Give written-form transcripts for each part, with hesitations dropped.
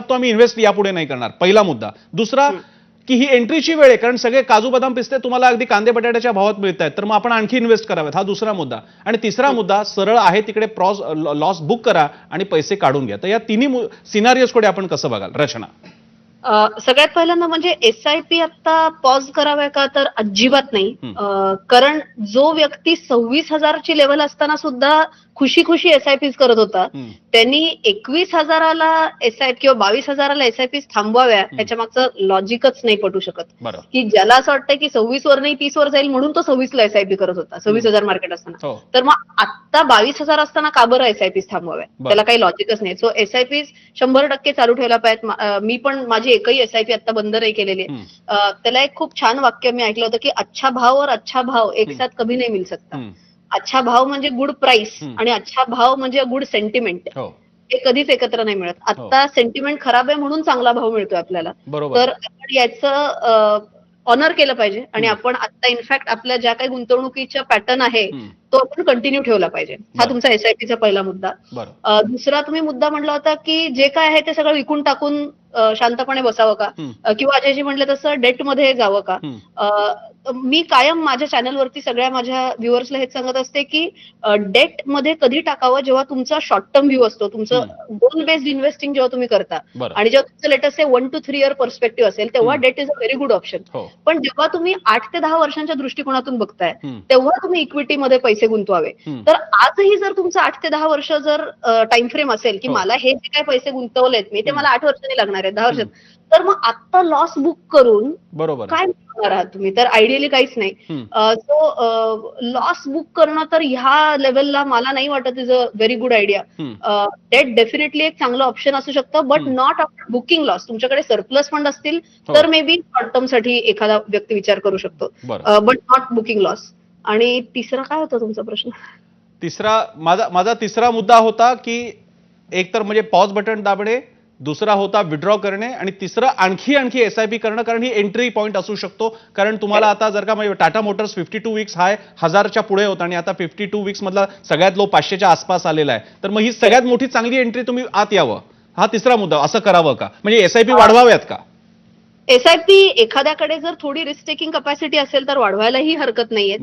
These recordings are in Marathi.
तो आम्ही इन्व्हेस्ट यापुढे नाही करणार, पहिला मुद्दा. दुसरा की ही एंट्रीची वेळ आहे, कारण सगळे काजू बदाम पिस्ते तुम्हाला अगदी कांदे बटाट्याच्या भावात मिळत आहेत, तर मग आपण आणखी इन्व्हेस्ट करावेत, हा दुसरा मुद्दा. आणि तिसरा मुद्दा, सरळ आहे तिकडे लॉस बुक करा आणि पैसे काढून घ्या. तर या तिन्ही सिनारियोजकडे आपण कसं बघाल रचना? सगळ्यात पहिल्यांदा म्हणजे SIP आता पॉज कराव्या का, तर अजिबात नाही. कारण जो व्यक्ती 26,000ची लेवल असताना सुद्धा खुशी खुशी SIPs करत होता, त्यांनी 21,000ला SIP किंवा 22,000ला SIPs थांबवाव्या, त्याच्या मागचं लॉजिकच नाही पटू शकत. की ज्याला असं वाटतं की 26 वर नाही 30 वर जाईल म्हणून तो 26ला SIP करत होता, 26,000 मार्केट असताना, तर मग आता 22,000 असताना का बरं SIPs थांबवाव्या? त्याला काही लॉजिकच नाही. सो SIPs 100% चालू ठेवला पाहिजेत. मी पण माझी एकही SIP आता बंद नाही केलेली आहे. त्याला एक खूप छान वाक्य मी ऐकलं होतं की अच्छा भाव और अच्छा भाव एक साथ कभी नहीं मिल सकता. अच्छा भाव म्हणजे गुड प्राइस आणि अच्छा भाव म्हणजे गुड सेंटिमेंट. हे कधीच एकत्र नाही मिळत. आता सेंटिमेंट खराब आहे म्हणून चांगला भाव मिळतोय आपल्याला, तर आपण याचं ऑनर केलं पाहिजे. आणि आपण आता इनफॅक्ट आपल्या ज्या काही गुंतवणुकीच्या पॅटर्न आहे तो आपण कंटिन्यू ठेवला पाहिजे. हा तुमचा SIPचा पहिला मुद्दा. दुसरा तुम्ही मुद्दा म्हटला होता की जे काय आहे ते सगळं विकून टाकून शांतपणे बसावं का, किंवा अजयजी म्हटलं तसं डेट मध्ये जावं का. मी कायम माझ्या चॅनलवरती सगळ्या माझ्या व्ह्युअर्सला हेच सांगत असते की डेट मध्ये कधी टाकावं, जेव्हा तुमचा शॉर्ट टर्म व्ह्यू असतो, तुमचं गोल बेस्ड इन्व्हेस्टिंग जेव्हा तुम्ही करता आणि जेव्हा तुमचं लेटेस्ट 1 to 3 इयर पर्स्पेक्टिव्ह असेल, तेव्हा debt is a very good option. पण जेव्हा तुम्ही 8 ते 10 वर्षांच्या दृष्टिकोनातून बघताय, तेव्हा तुम्ही इक्विटीमध्ये पैसे गुंतवावे. तर आजही जर तुमचं 8 ते 10 वर्ष जर टाइम फ्रेम असेल की मला हे जे काय पैसे गुंतवलेत मी, ते मला 8 वर्षांनी लागणार आहेत, 10 वर्षात, तर मग आता लॉस बुक करून काय करणार आहात तुम्ही? तर आयडियली काहीच नाही. सो लॉस बुक करणं तर ह्या लेवलला मला नाही वाटत is a very good idea. Debt definitely एक चांगलं ऑप्शन असू शकतं, but not after booking loss. तुमच्याकडे सरप्लस फंड असतील तर मे बी शॉर्ट टर्म साठी एखादा व्यक्ती विचार करू शकतो, बट नॉट बुकिंग लॉस. आणि तिसरा काय होता तुमचा प्रश्न? तिसरा माझा तिसरा मुद्दा होता की एक तर म्हणजे पॉज बटन दाबणे, दुसरा होता विड्रॉ करणे, आणि तिसरं आणखी SIP करणं, कारण ही एंट्री पॉईंट असू शकतो. कारण तुम्हाला आता जर का टाटा मोटर्स 52 वीक्स हाय 1000च्या पुढे होता आणि आता 52 वीक्स मधला सगळ्यात लो 500च्या आसपास आलेला आहे, तर मग ही सगळ्यात मोठी चांगली एंट्री तुम्ही आत यावं, हा तिसरा मुद्दा. असं करावं का, म्हणजे SIP वाढवाव्यात का? SIP एखाद्याकडे जर थोडी रिस्क टेकिंग कपॅसिटी असेल तर वाढवायलाही हरकत नाहीये.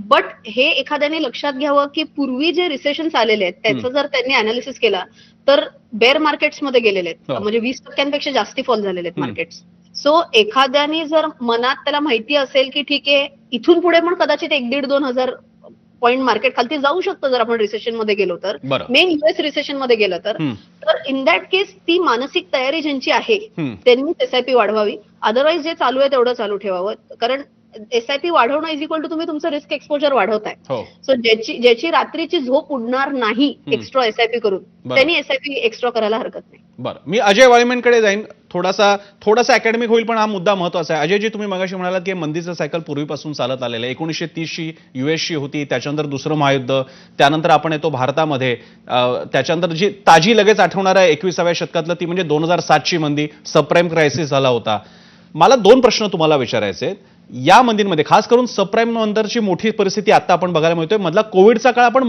बट हे एखाद्याने लक्षात घ्यावं की पूर्वी जे रिसेशन्स आलेले आहेत त्याचं जर त्यांनी अनालिसिस केला तर बेअर मार्केट्समध्ये गेलेले आहेत, म्हणजे 20% जास्ती फॉल झालेले आहेत मार्केट्स. सो एखाद्याने जर मनात त्याला माहिती असेल की ठीक आहे इथून पुढे पण कदाचित 1,500-2,000 पॉईंट मार्केट खालती जाऊ शकतं जर आपण रिसेशन मध्ये गेलो तर, मेन US रिसेशन मध्ये गेलं तर इन दॅट केस ती मानसिक तयारी ज्यांची आहे त्यांनी SIP वाढवावी. अदरवाईज जे चालू आहे तेवढं चालू ठेवावं, कारण SIP वाढवणं इज इक्वल टू तुम्ही तुमचं रिस्क एक्सपोजर वाढवताय. सो ज्याची रात्रीची झोप उडणार नाही एक्स्ट्रा SIP करून, त्यांनी SIP एक्स्ट्रा करायला हरकत नाही. बरं, मी अजय वाळीमेंकडे जाईन. थोडासा अकॅडमिक होईल पण हा मुद्दा महत्वाचा आहे. अजयजी, तुम्ही मगाशी म्हणालात की मंदीचं सायकल पूर्वीपासून चालत आलेलं आहे. 1930ची US होती, त्याच्यानंतर दुसरं महायुद्ध, त्यानंतर आपण येतो भारतामध्ये, त्याच्यानंतर जी ताजी लगेच आठवणार आहे 21व्या शतकातलं ती म्हणजे 2007ची मंदी, सबप्राईम क्रायसिस झाला होता. मला 2 प्रश्न तुम्हाला विचारायचे आहेत. या मंदीमध्ये खास करून सबप्राईम नंतरची मोठी परिस्थिती आता आपण बघायला मिळतोय, मधला कोविडचा काळ आपण